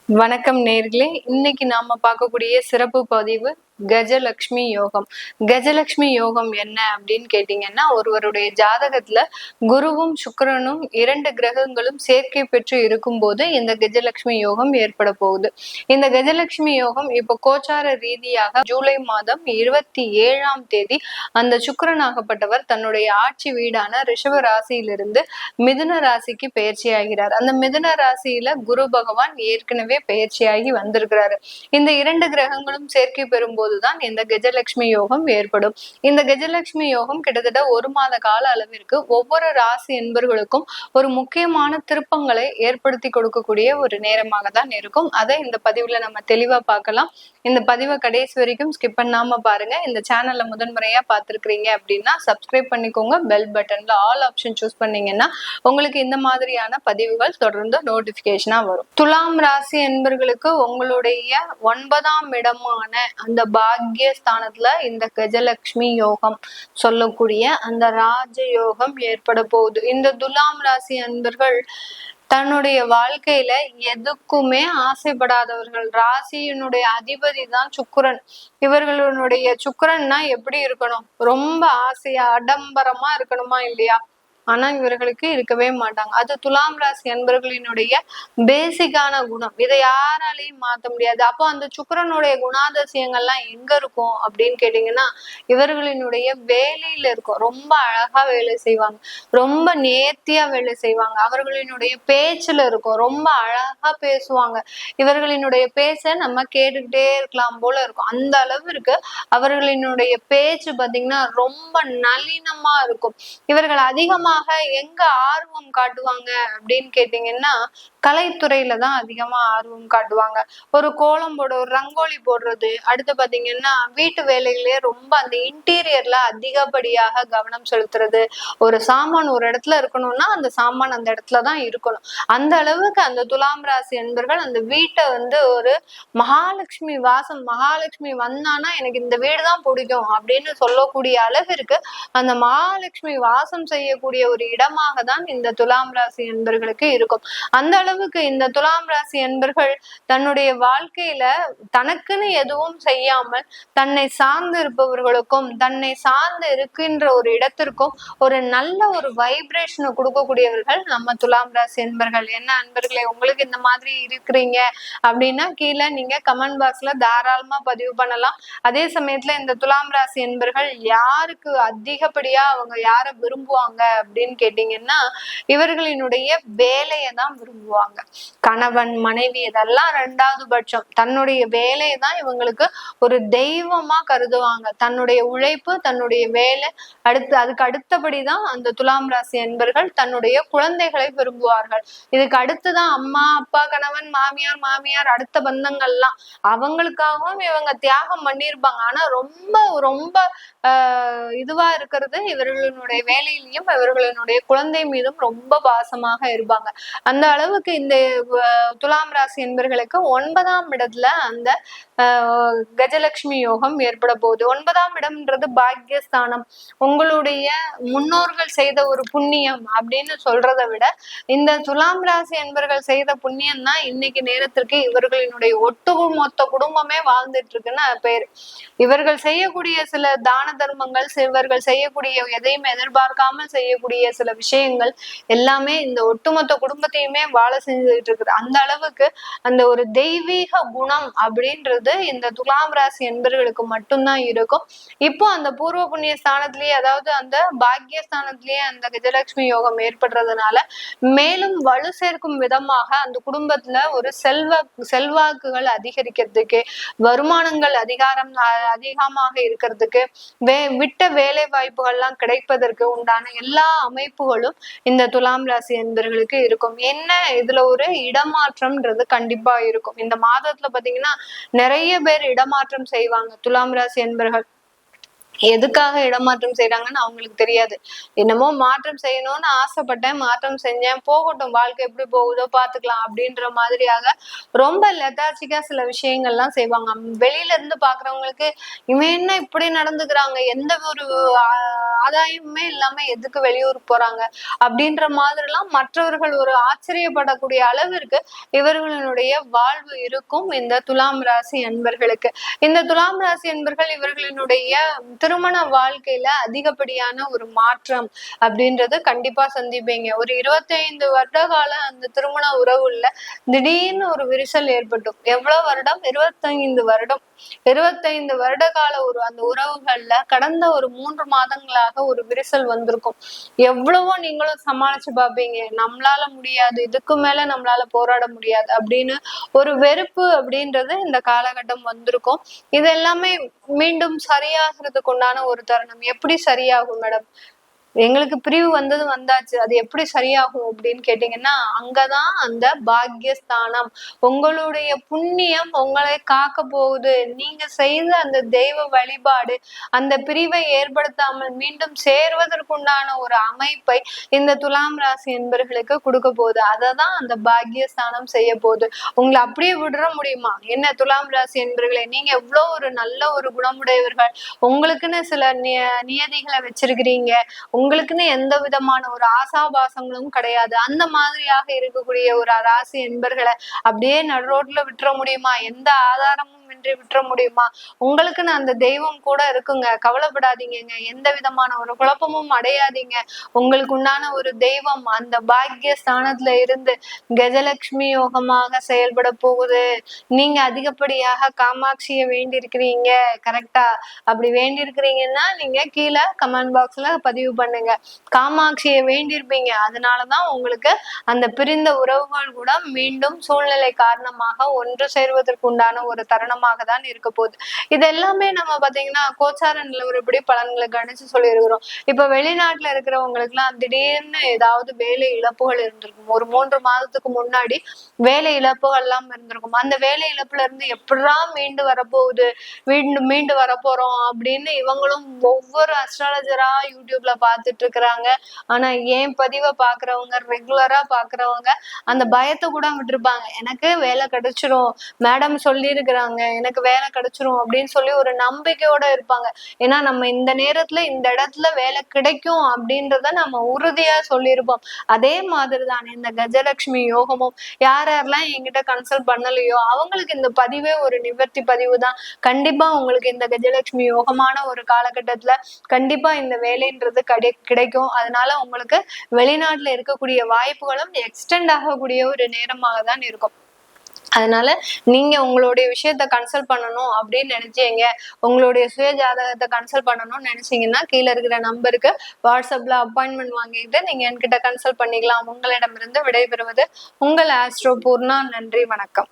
வணக்கம் நேர்களே. இன்னைக்கு நாம பார்க்கக்கூடிய சிறப்பு பதிவு கஜலட்சுமி யோகம். கஜலட்சுமி யோகம் என்ன அப்படின்னு கேட்டீங்கன்னா, ஒருவருடைய ஜாதகத்துல குருவும் சுக்கிரனும் 2 கிரகங்களும் சேர்க்கை பெற்று இருக்கும்போது இந்த கஜலட்சுமி யோகம் ஏற்பட போகுது. இந்த கஜலட்சுமி யோகம் இப்ப கோச்சார ரீதியாக ஜூலை மாதம் 27ஆம் தேதி அந்த சுக்கிரனாகப்பட்டவர் தன்னுடைய ஆட்சி வீடான ரிஷப ராசியிலிருந்து மிதுன ராசிக்கு பயிற்சி ஆகிறார். அந்த மிதுன ராசியில குரு பகவான் ஏற்கனவே பயிற்சியாகி வந்திருக்கிறாரு. இந்த 2 கிரகங்களும் சேர்க்கை பெறும்போதுதான் இந்த கஜலட்சுமி யோகம் ஏற்படும். இந்த கஜலட்சுமி யோகம் கிட்டத்தட்ட 1 மாத கால அளவிற்கு ஒவ்வொரு ராசி என்பர்களுக்கும் ஒரு முக்கியமான திருப்பங்களை ஏற்படுத்தி கொடுக்கக்கூடிய ஒரு நேரமாக தான் இருக்கும். அதை இந்த பதிவுல நம்ம தெளிவா பார்க்கலாம். இந்த பதிவை கடைசி வரைக்கும் ஸ்கிப் பண்ணாம பாருங்க. இந்த சேனல்ல முதன்முறையா பார்த்திருக்கிறீங்க அப்படின்னா சப்ஸ்கிரைப் பண்ணிக்கோங்க. பெல் பட்டன்ல ஆல் ஆப்ஷன் சூஸ் பண்ணீங்கன்னா உங்களுக்கு இந்த மாதிரியான பதிவுகள் தொடர்ந்து நோட்டிபிகேஷனா வரும். துலாம் ராசி என்பர்களுக்கு உங்களுடைய 9ஆம் இடமான அந்த பாக்யஸ்தானத்துல இந்த கஜலட்சுமி யோகம் சொல்லக்கூடிய அந்த ராஜ யோகம் ஏற்பட போகுது. இந்த துலாம் ராசி அன்பர்கள் தன்னுடைய வாழ்க்கையில எதுக்குமே ஆசைப்படாதவர்கள். ராசியினுடைய அதிபதி தான் சுக்கிரன். இவர்களுடைய சுக்கிரன்னா எப்படி இருக்கணும்? ரொம்ப ஆசையா ஆடம்பரமா இருக்கணுமா இல்லையா? ஆனா இவர்களுக்கு இருக்கவே மாட்டாங்க. அது துலாம் ராசி அன்பர்களினுடைய பேசிக்கான குணம். இதை யாராலையும் மாத்த முடியாது. அப்போ அந்த சுக்கிரனுடைய குணாதிசயங்கள்லாம் எங்க இருக்கும் அப்படின்னு கேட்டீங்கன்னா, இவர்களினுடைய வேலையில இருக்கும். ரொம்ப அழகா வேலை செய்வாங்க, ரொம்ப நேர்த்தியா வேலை செய்வாங்க. அவர்களினுடைய பேச்சுல இருக்கும், ரொம்ப அழகா பேசுவாங்க. இவர்களினுடைய பேச்ச நம்ம கேட்டுக்கிட்டே இருக்கலாம் போல இருக்கும். அந்த அளவிற்கு அவர்களினுடைய பேச்சு பாத்தீங்கன்னா ரொம்ப நளினமா இருக்கும். இவர்கள் அதிகமா எங்க ஆர்வம் காட்டுவாங்க அப்படின்னு கேட்டீங்கன்னா, கலைத்துறையில தான் அதிகமா ஆர்வம் காட்டுவாங்க. ஒரு கோலம் போட, ஒரு ரங்கோலி போடுறது, அடுத்து பாத்தீங்கன்னா வீட்டு வேலைகளே ரொம்ப அந்த இன்டீரியர்ல அதிகப்படியாக கவனம் செலுத்துறது. ஒரு சாமான் ஒரு இடத்துல இருக்கணும்னா அந்த சாமான் அந்த இடத்துலதான் இருக்கணும். அந்த அளவுக்கு அந்த துலாம் ராசி என்பர்கள் அந்த வீட்டை ஒரு மகாலட்சுமி வாசம், மகாலட்சுமி வந்தானா எனக்கு இந்த வீடுதான் பிடிக்கும் அப்படின்னு சொல்லக்கூடிய அளவிற்கு அந்த மகாலட்சுமி வாசம் செய்யக்கூடிய ஒரு இடமாக தான் இந்த துலாம் ராசி என்பர்களுக்கு இருக்கும். அந்த அளவுக்கு இந்த துலாம் ராசி என்பர்கள் தன்னுடைய வாழ்க்கையில தனக்குன்னு எதுவும் செய்யாமல் தன்னை சார்ந்து இருப்பவர்களுக்கும் தன்னை சார்ந்து இருக்கின்ற ஒரு இடத்திற்கும் ஒரு நல்ல ஒரு வைப்ரேஷனை கொடுக்கக்கூடியவர்கள் நம்ம துலாம் ராசி என்பர்கள். என்ன அன்பர்களே, உங்களுக்கு இந்த மாதிரி இருக்கிறீங்க அப்படின்னா கீழே நீங்க கமெண்ட் பாக்ஸ்ல தாராளமா பதிவு பண்ணலாம். அதே சமயத்துல இந்த துலாம் ராசி என்பர்கள் யாருக்கு அதிகப்படியா அவங்க யார விரும்புவாங்க அப்படின்னு கேட்டீங்கன்னா, இவர்களினுடைய வேலையை தான் விரும்புவாங்க. கணவன் மனைவி இதெல்லாம் 2வது பட்சம். தன்னுடைய வேலையை தான் இவங்களுக்கு ஒரு தெய்வமா கருதுவாங்க. தன்னுடைய உழைப்பு, தன்னுடைய வேலை, அதுக்கு அடுத்தபடிதான் அந்த துலாம் ராசி என்பர்கள் தன்னுடைய குழந்தைகளை விரும்புவார்கள். இதுக்கு அடுத்துதான் அம்மா அப்பா கணவன் மாமியார் அடுத்த பந்தங்கள்லாம் அவங்களுக்காகவும் இவங்க தியாகம் பண்ணியிருப்பாங்க. ஆனா ரொம்ப ரொம்ப இதுவா இருக்கிறது இவர்களுடைய வேலையிலையும் இவர்களுடைய குழந்தை மீதும் ரொம்ப பாசமாக இருப்பாங்க. அந்த அளவுக்கு இந்த துலாம் ராசி என்பர்களுக்கு 9ஆம் இடத்துல அந்த கஜலட்சுமி யோகம் ஏற்பட போகுது. 9ஆம் இடம்ன்றது பாக்யஸ்தானம். உங்களுடைய முன்னோர்கள் செய்த ஒரு புண்ணியம் அப்படின்னு சொல்றதை விட இந்த துலாம் ராசி என்பர்கள் செய்த புண்ணியம் தான் இன்னைக்கு நேரத்திற்கு இவர்களினுடைய ஒட்டுமொத்த குடும்பமே வாழ்ந்துட்டு இருக்குன்னு பேரு. இவர்கள் செய்யக்கூடிய சில தான தர்மங்கள், இவர்கள் செய்யக்கூடிய எதையும் எதிர்பார்க்காமல் செய்யக்கூடிய சில விஷயங்கள் எல்லாமே இந்த ஒட்டுமொத்த குடும்பத்தையுமே வாழ செஞ்சுட்டு இருக்குது. அந்த அளவுக்கு அந்த ஒரு தெய்வீக குணம் அப்படின்றது இந்த துலாம் ராசி என்பர்களுக்கு மட்டும்தான் இருக்கும். இப்போ அந்த பூர்வ புண்ணிய ஸ்தானத்திலேயே, அதாவது அந்த பாக்யஸ்தானத்திலேயே அந்த கஜலட்சுமி யோகம் ஏற்படுறதுனால மேலும் வலு சேர்க்கும் விதமாக அந்த குடும்பத்துல ஒரு செல்வாக்குகள் அதிகரிக்கிறதுக்கு, வருமானங்கள் அதிகமாக இருக்கிறதுக்கு, விட்ட வேலை வாய்ப்புகள்லாம் கிடைப்பதற்கு உண்டான எல்லா அமைப்புகளும் இந்த துலாம் ராசி என்பர்களுக்கு இருக்கும். என்ன இதுல ஒரு இடமாற்றம்ன்றது கண்டிப்பா இருக்கும். இந்த மாதத்துல பாத்தீங்கன்னா நிறைய பேர் இடமாற்றம் செய்வாங்க துலாம் ராசி என்பர்கள். எதுக்காக இடமாற்றம் செய்யறாங்கன்னு அவங்களுக்கு தெரியாது. என்னமோ மாற்றம் செய்யணும்னு ஆசைப்பட்டேன், மாற்றம் செஞ்சேன், போகட்டும், வாழ்க்கை எப்படி போகுதோ பாத்துக்கலாம் அப்படின்ற மாதிரியாக ரொம்ப லெதார்ஜிக்கா சில விஷயங்கள்லாம் செய்வாங்க. வெளியில இருந்து பாக்குறவங்களுக்கு இவன் என்ன இப்படி நடந்துக்கிறாங்க, எந்த ஒரு ஆதாயமுமே இல்லாம எதுக்கு வெளியூர் போறாங்க அப்படின்ற மாதிரி எல்லாம் மற்றவர்கள் ஒரு ஆச்சரியப்படக்கூடிய அளவிற்கு இவர்களுடைய வாழ்வு இருக்கும் இந்த துலாம் ராசி அன்பர்களுக்கு. இந்த துலாம் ராசி அன்பர்கள் இவர்களினுடைய திருமண வாழ்க்கையில அதிகப்படியான ஒரு மாற்றம் அப்படின்றது கண்டிப்பா சந்திப்பீங்க. ஒரு 25 வருட கால அந்த திருமண உறவுல திடீர்னு ஒரு விரிசல் ஏற்பட்டும். எவ்வளவு வருடம்? 25 வருட கால ஒரு அந்த உறவுகள்ல கடந்த ஒரு 3 மாதங்களாக ஒரு விரிசல் வந்திருக்கும். எவ்வளவோ நீங்களும் சமாளிச்சு பார்ப்பீங்க, நம்மளால முடியாது, இதுக்கு மேல நம்மளால போராட முடியாது அப்படின்னு ஒரு வெறுப்பு அப்படின்றது இந்த காலகட்டம் வந்திருக்கும். இது எல்லாமே மீண்டும் சரியாகிறதுக்கு உண்டான ஒரு தருணம். எப்படி சரியாகும் மேடம்? எங்களுக்கு பிரிவு வந்தது வந்தாச்சு, அது எப்படி சரியாகும் அப்படின்னு கேட்டீங்கன்னா, அங்கதான் அந்த பாக்கியஸ்தானம், உங்களுடைய புண்ணியம் உங்களை காக்க போகுது. நீங்க செய்த அந்த தெய்வ வழிபாடு அந்த பிரிவை ஏற்படுத்தாமல் மீண்டும் சேர்வதற்குண்டான ஒரு அமைப்பை இந்த துலாம் ராசி என்பர்களுக்கு கொடுக்க போகுது. அததான் அந்த பாக்கியஸ்தானம் செய்ய போகுது. உங்களை அப்படியே விடுற முடியுமா? என்ன துலாம் ராசி என்பர்களே, நீங்க எவ்வளவு ஒரு நல்ல ஒரு குணமுடையவர்கள், உங்களுக்குன்னு சில நியதிகளை வச்சிருக்கிறீங்க, உங்களுக்குன்னு எந்த விதமான ஒரு ஆசாபாசங்களும் கிடையாது. அந்த மாதிரியாக இருக்கக்கூடிய ஒரு ராசி என்பர்களை அப்படியே நடு ரோட்ல விட்டுற முடியுமா? எந்த ஆதாரமும் இன்றி விட்டுற முடியுமா? உங்களுக்குன்னு அந்த தெய்வம் கூட இருக்குங்க, கவலைப்படாதீங்க, எந்த விதமான ஒரு குழப்பமும் அடையாதீங்க. உங்களுக்கு உண்டான ஒரு தெய்வம் அந்த பாக்கிய ஸ்தானத்துல இருந்து கஜலட்சுமி யோகமாக செயல்பட போகுது. நீங்க அதிகப்படியாக காமாட்சியை வேண்டி இருக்கிறீங்க, கரெக்டா? அப்படி வேண்டி இருக்கிறீங்கன்னா நீங்க கீழே கமெண்ட் பாக்ஸ்ல பதிவு பண்ணுங்க. காமாட்சியை வேண்டியிருப்பீங்க, அதனாலதான் உங்களுக்கு அந்த பிரிந்த உறவுகள் கூட மீண்டும் சூழ்நிலை காரணமாக ஒன்று சேர்வதற்கு உண்டான ஒரு தருணமாக தான் இருக்க போகுது. இது எல்லாமே நம்ம பாத்தீங்கன்னா கோச்சார நிலவரப்படி பலன்களை கணிச்சு சொல்லி இருக்கிறோம். இப்ப வெளிநாட்டுல இருக்கிறவங்களுக்கு எல்லாம் திடீர்னு ஏதாவது வேலை இழப்புகள் இருந்திருக்கும். ஒரு 3 மாதத்துக்கு முன்னாடி வேலை இழப்புகள் எல்லாம் இருந்திருக்கும். அந்த வேலை இழப்புல இருந்து எப்படிதான் மீண்டு வரப்போகுது, மீண்டு வரப்போறோம் அப்படின்னு இவங்களும் ஒவ்வொரு அஸ்ட்ராலஜரா யூடியூப்ல பார்த்துட்டு இருக்கிறாங்க. ஆனா ஏன் பதிவை பாக்குறவங்க, ரெகுலரா பாக்குறவங்க அந்த பயத்தை கூட விட்டுருப்பாங்க. எனக்கு வேலை கிடைச்சிரும், மேடம் சொல்லி இருக்கிறாங்க, எனக்கு வேலை கிடைச்சிரும் அப்படின்னு சொல்லி ஒரு நம்பிக்கையோட இருப்பாங்க. ஏன்னா நம்ம இந்த நேரத்துல இந்த இடத்துல வேலை கிடைக்கும் அப்படின்றத நம்ம உறுதியா சொல்லியிருப்போம். அதே மாதிரிதான் இந்த கஜலட்சுமி யோகமும் யாரெல்லாம் என்கிட்ட கன்சல்ட் பண்ணலையோ அவங்களுக்கு இந்த பதிவே ஒரு நிவர்த்தி பதிவு தான். கண்டிப்பா உங்களுக்கு இந்த கஜலட்சுமி யோகமான ஒரு காலகட்டத்துல கண்டிப்பா இந்த வேலைன்றது கிடைக்கும். அதனால உங்களுக்கு வெளிநாட்டுல இருக்கக்கூடிய வாய்ப்புகளும் எக்ஸ்டெண்ட் ஆகக்கூடிய ஒரு நேரமாக தான் இருக்கும். அதனால நீங்க உங்களுடைய விஷயத்த கன்சல்ட் பண்ணணும் அப்படின்னு நினைச்சீங்க, உங்களுடைய சுய ஜாதகத்தை கன்சல்ட் பண்ணணும்னு நினைச்சீங்கன்னா கீழே இருக்கிற நம்பருக்கு வாட்ஸ்அப்ல அப்பாயின்மெண்ட் வாங்கிட்டு நீங்க என்கிட்ட கன்சல்ட் பண்ணிக்கலாம். உங்களிடமிருந்து விடைபெறுவது உங்கள் ஆஸ்ட்ரோ பூர்ணா. நன்றி, வணக்கம்.